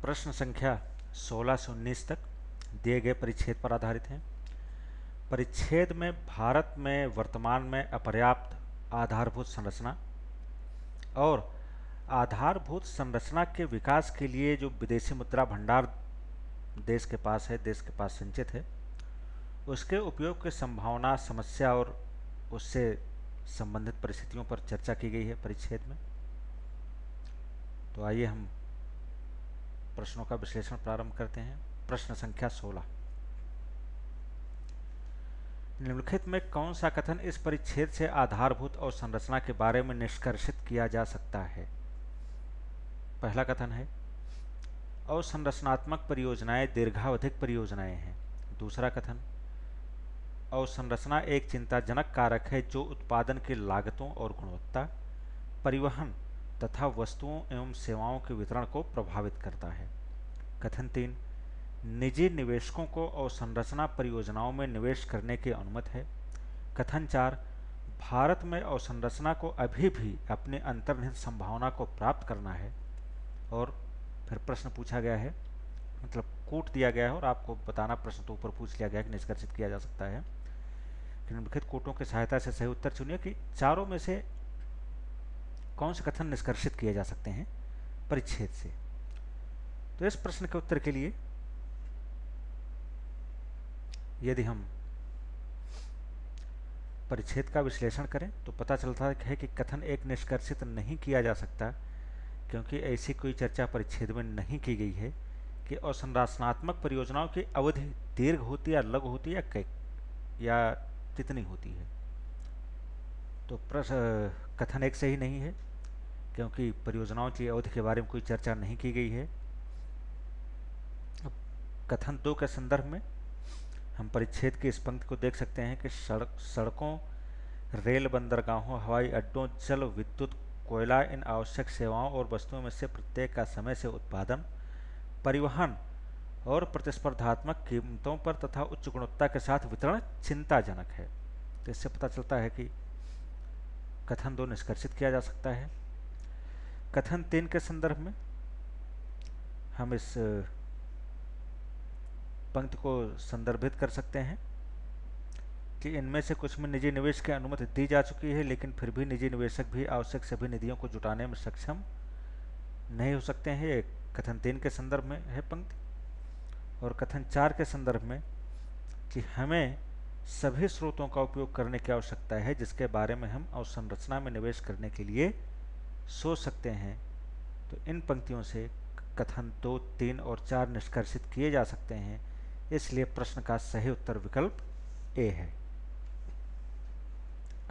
प्रश्न संख्या 16 से 19 तक दिए गए परिच्छेद पर आधारित हैं। परिच्छेद में भारत में वर्तमान में अपर्याप्त आधारभूत संरचना और आधारभूत संरचना के विकास के लिए जो विदेशी मुद्रा भंडार देश के पास संचित है, उसके उपयोग की संभावना, समस्या और उससे संबंधित परिस्थितियों पर चर्चा की गई है परिच्छेद में। तो आइए हम प्रश्नों का विश्लेषण प्रारंभ करते हैं। प्रश्न संख्या 16, निम्नलिखित में कौन सा कथन इस परिच्छेद से आधारभूत और संरचना के बारे में निष्कर्षित किया जा सकता है? पहला कथन है, अवसंरचनात्मक परियोजनाएं दीर्घावधिक परियोजनाएं हैं। दूसरा कथन, अवसंरचना एक चिंताजनक कारक है जो उत्पादन की लागतों और गुणवत्ता, परिवहन तथा वस्तुओं एवं सेवाओं के वितरण को प्रभावित करता है। कथन 3, निजी निवेशकों को अवसंरचना परियोजनाओं में निवेश करने की अनुमति है। कथन 4, भारत में अवसंरचना को अभी भी अपनी अंतर्निहित संभावना को प्राप्त करना है। और फिर प्रश्न पूछा गया है, मतलब कोट दिया गया है और आपको बताना, प्रश्न तो ऊपर पूछ लिया गया है कि निष्कर्षित किया जा सकता है। निम्नलिखित कोटों की सहायता से सही उत्तर चुनिए कि चारों में से कौन से कथन निष्कर्षित किए जा सकते हैं परिच्छेद से। तो इस प्रश्न के उत्तर के लिए यदि हम परिच्छेद का विश्लेषण करें तो पता चलता है कि कथन एक निष्कर्षित नहीं किया जा सकता, क्योंकि ऐसी कोई चर्चा परिच्छेद में नहीं की गई है कि अवसंरचनात्मक परियोजनाओं की अवधि दीर्घ होती है या लघु होती है या कितनी होती है। तो कथन एक सही नहीं है, क्योंकि परियोजनाओं की अवधि के बारे में कोई चर्चा नहीं की गई है। कथन 2 के संदर्भ में हम परिच्छेद की इस पंक्ति को देख सकते हैं कि सड़कों, रेल बंदरगाहों, हवाई अड्डों, जल, विद्युत, कोयला, इन आवश्यक सेवाओं और वस्तुओं में से प्रत्येक का समय से उत्पादन, परिवहन और प्रतिस्पर्धात्मक कीमतों पर तथा उच्च गुणवत्ता के साथ वितरण चिंताजनक है। तो इससे पता चलता है कि कथन 2 निष्कर्षित किया जा सकता है। कथन 3 के संदर्भ में हम इस पंक्ति को संदर्भित कर सकते हैं कि इनमें से कुछ में निजी निवेश की अनुमति दी जा चुकी है, लेकिन फिर भी निजी निवेशक भी आवश्यक सभी निधियों को जुटाने में सक्षम नहीं हो सकते हैं। ये कथन 3 के संदर्भ में है पंक्ति। और कथन 4 के संदर्भ में कि हमें सभी स्रोतों का उपयोग करने की आवश्यकता है जिसके बारे में हम अवसंरचना में निवेश करने के लिए सोच सकते हैं। तो इन पंक्तियों से कथन 2, 3 और 4 निष्कर्षित किए जा सकते हैं। इसलिए प्रश्न का सही उत्तर विकल्प ए है।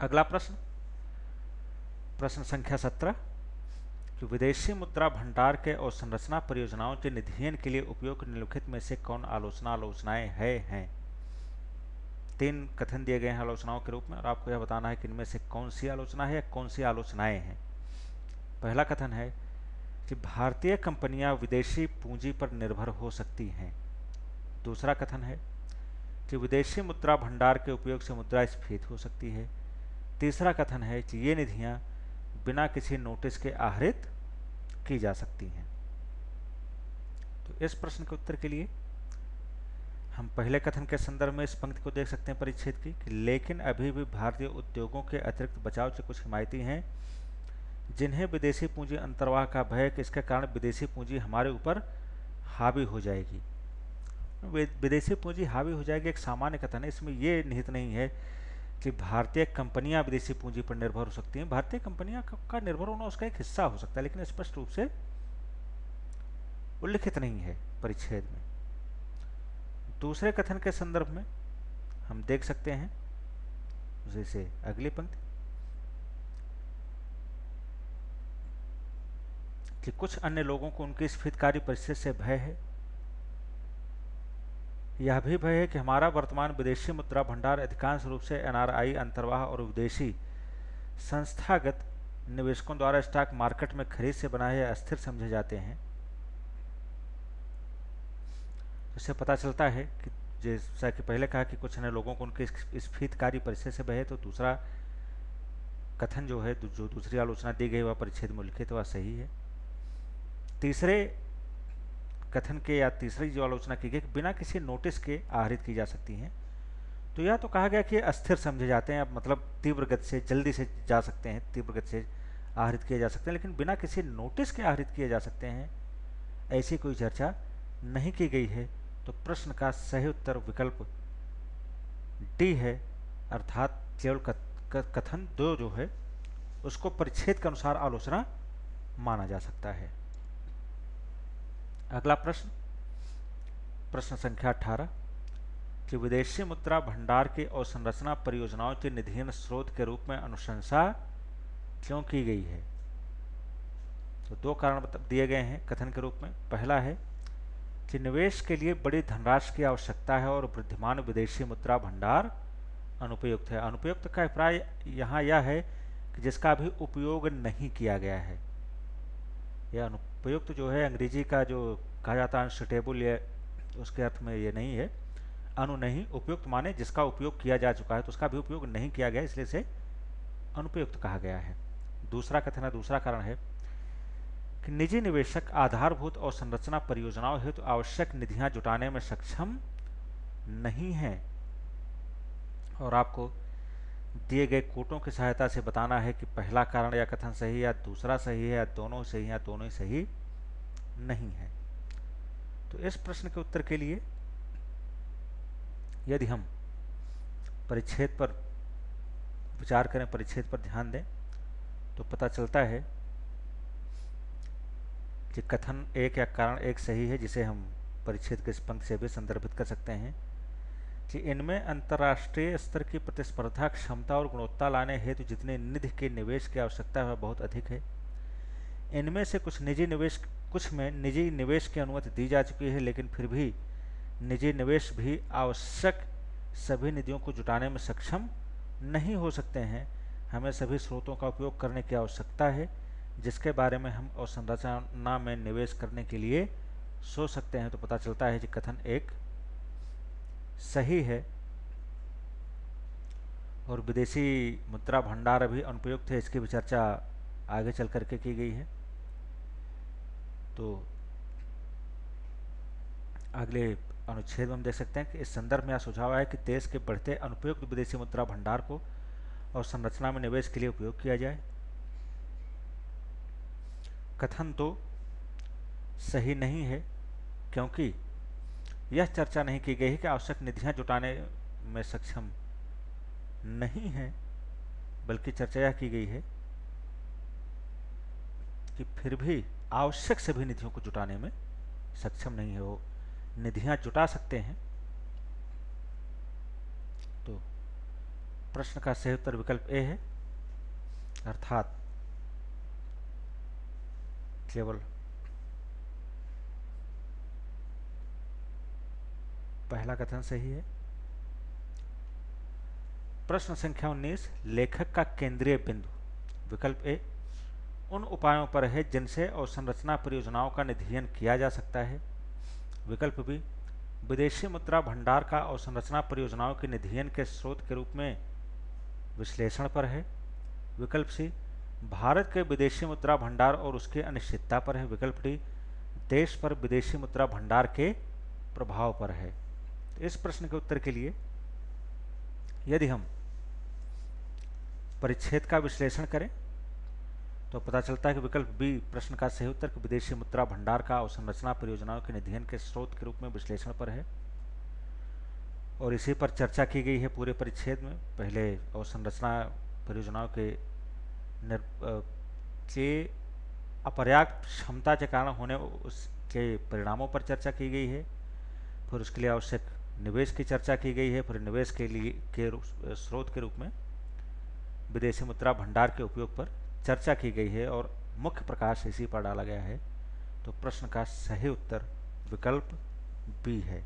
अगला प्रश्न, प्रश्न संख्या 17, कि विदेशी मुद्रा भंडार के अवसंरचना परियोजनाओं के निधियन के लिए उपयोग निम्नलिखित में से कौन आलोचनाएं हैं। 3 कथन दिए गए हैं आलोचनाओं के रूप में और आपको यह बताना है कि इनमें से कौन सी आलोचना है या कौन सी आलोचनाएं हैं। पहला कथन है कि भारतीय कंपनियां विदेशी पूंजी पर निर्भर हो सकती हैं। दूसरा कथन है कि विदेशी मुद्रा भंडार के उपयोग से मुद्रास्फीति हो सकती है। तीसरा कथन है कि ये निधियां बिना किसी नोटिस के आहरित की जा सकती हैं। तो इस प्रश्न के उत्तर के लिए हम पहले कथन के संदर्भ में इस पंक्ति को देख सकते हैं परिच्छेद की कि लेकिन अभी भी भारतीय उद्योगों के अतिरिक्त बचाव से कुछ हिमायती हैं जिन्हें विदेशी पूंजी अंतर्वाह का भय है कि इसके कारण विदेशी पूंजी हमारे ऊपर हावी हो जाएगी। विदेशी पूंजी हावी हो जाएगी एक सामान्य कथन है, इसमें यह निहित नहीं है कि भारतीय कंपनियां विदेशी पूंजी पर निर्भर हो सकती हैं। भारतीय कंपनियां का निर्भर होना उसका एक हिस्सा हो सकता है, लेकिन स्पष्ट रूप से उल्लिखित नहीं है परिच्छेद में। दूसरे कथन के संदर्भ में हम देख सकते हैं जैसे अगली पंक्ति कि कुछ अन्य लोगों को उनकी स्फीतकारी परिस्थिति से भय है। यह भी भय है कि हमारा वर्तमान विदेशी मुद्रा भंडार अधिकांश रूप से एनआरआई अंतर्वाह और विदेशी संस्थागत निवेशकों द्वारा स्टॉक मार्केट में खरीद से बनाए अस्थिर समझे जाते हैं। इससे पता चलता है कि जैसा कि पहले कहा कि कुछ अन्य लोगों को उनकी स्फीतकारी परिस्थिति से भय है, तो दूसरा कथन जो है, जो दूसरी आलोचना दी गई वह परिच्छेद में लिखित वह सही है। तीसरे कथन के या तीसरी जो आलोचना की गई कि बिना किसी नोटिस के आहरित की जा सकती हैं, तो यह तो कहा गया कि अस्थिर समझे जाते हैं, अब मतलब तीव्र गति से जल्दी से जा सकते हैं, तीव्र गति से आहरित किए जा सकते हैं, लेकिन बिना किसी नोटिस के आहरित किए जा सकते हैं, ऐसी कोई चर्चा नहीं की गई है। तो प्रश्न का सही उत्तर विकल्प डी है, अर्थात केवल कथन 2 जो है उसको परिच्छेद के अनुसार आलोचना माना जा सकता है। अगला प्रश्न, प्रश्न संख्या 18 कि विदेशी मुद्रा भंडार की अवसंरचना परियोजनाओं के निधियन स्रोत के रूप में अनुशंसा क्यों की गई है? तो 2 कारण दिए गए हैं कथन के रूप में। पहला है कि निवेश के लिए बड़ी धनराशि की आवश्यकता है और वृद्धिमान विदेशी मुद्रा भंडार अनुपयुक्त है। अनुपयुक्त का अभिप्राय यहाँ यह है कि जिसका अभी उपयोग नहीं किया गया है। यह अनुपयुक्त जो है अंग्रेजी का जो कहा जाता है अनसुटेबल, ये उसके अर्थ में ये नहीं है। अनु नहीं, उपयुक्त माने जिसका उपयोग किया जा चुका है, तो उसका भी उपयोग नहीं किया गया, इसलिए से अनुपयुक्त कहा गया है। दूसरा कथन है, दूसरा कारण है कि निजी निवेशक आधारभूत और संरचना परियोजनाओं हेतु आवश्यक निधियां जुटाने में सक्षम नहीं है। और आपको दिए गए कोटों की सहायता से बताना है कि पहला कारण या कथन सही या दूसरा सही है या दोनों सही या दोनों ही सही नहीं है। तो इस प्रश्न के उत्तर के लिए यदि हम परिच्छेद पर विचार करें, परिच्छेद पर ध्यान दें, तो पता चलता है कि कथन 1 या कारण 1 सही है, जिसे हम परिच्छेद के इस पंक्ति से भी संदर्भित कर सकते हैं कि इनमें अंतर्राष्ट्रीय स्तर की प्रतिस्पर्धा क्षमता और गुणवत्ता लाने हेतु जितने निधि के निवेश की आवश्यकता है वह बहुत अधिक है। इनमें से कुछ में निजी निवेश की अनुमति दी जा चुकी है, लेकिन फिर भी निजी निवेश भी आवश्यक सभी निधियों को जुटाने में सक्षम नहीं हो सकते हैं। हमें सभी स्रोतों का उपयोग करने की आवश्यकता है जिसके बारे में हम अवसंरचना में निवेश करने के लिए सोच सकते हैं। तो पता चलता है कि कथन 1 सही है और विदेशी मुद्रा भंडार अभी अनुपयुक्त है, इसकी भी चर्चा आगे चल करके की गई है। तो अगले अनुच्छेद में हम देख सकते हैं कि इस संदर्भ में यह सुझाव है कि देश के बढ़ते अनुपयुक्त विदेशी मुद्रा भंडार को और संरचना में निवेश के लिए उपयोग किया जाए। कथन 2 सही नहीं है क्योंकि यह चर्चा नहीं की गई है कि आवश्यक निधियां जुटाने में सक्षम नहीं है, बल्कि चर्चा यह की गई है कि फिर भी आवश्यक सभी निधियों को जुटाने में सक्षम नहीं है। वो निधियां जुटा सकते हैं। तो प्रश्न का सही उत्तर विकल्प ए है, अर्थात केवल पहला कथन सही है। प्रश्न संख्या 19 लेखक का केंद्रीय बिंदु, विकल्प ए उन उपायों पर है जिनसे अवसंरचना परियोजनाओं का निधियन किया जा सकता है। विकल्प बी विदेशी मुद्रा भंडार का अवसंरचना परियोजनाओं के निधियन के स्रोत के रूप में विश्लेषण पर है। विकल्प सी भारत के विदेशी मुद्रा भंडार और उसकी अनिश्चितता पर है। विकल्प डी देश पर विदेशी मुद्रा भंडार के प्रभाव पर है। इस प्रश्न के उत्तर के लिए यदि हम परिच्छेद का विश्लेषण करें तो पता चलता है कि विकल्प बी प्रश्न का सही उत्तर कि विदेशी मुद्रा भंडार का अवसंरचना परियोजनाओं के निधियन के स्रोत के रूप में विश्लेषण पर है और इसी पर चर्चा की गई है पूरे परिच्छेद में। पहले अवसंरचना परियोजनाओं के अपर्याप्त क्षमता के कारण होने उसके परिणामों पर चर्चा की गई है, फिर उसके लिए आवश्यक निवेश की चर्चा की गई है, फिर निवेश के लिए के स्रोत के रूप में विदेशी मुद्रा भंडार के उपयोग पर चर्चा की गई है और मुख्य प्रकाश इसी पर डाला गया है। तो प्रश्न का सही उत्तर विकल्प बी है।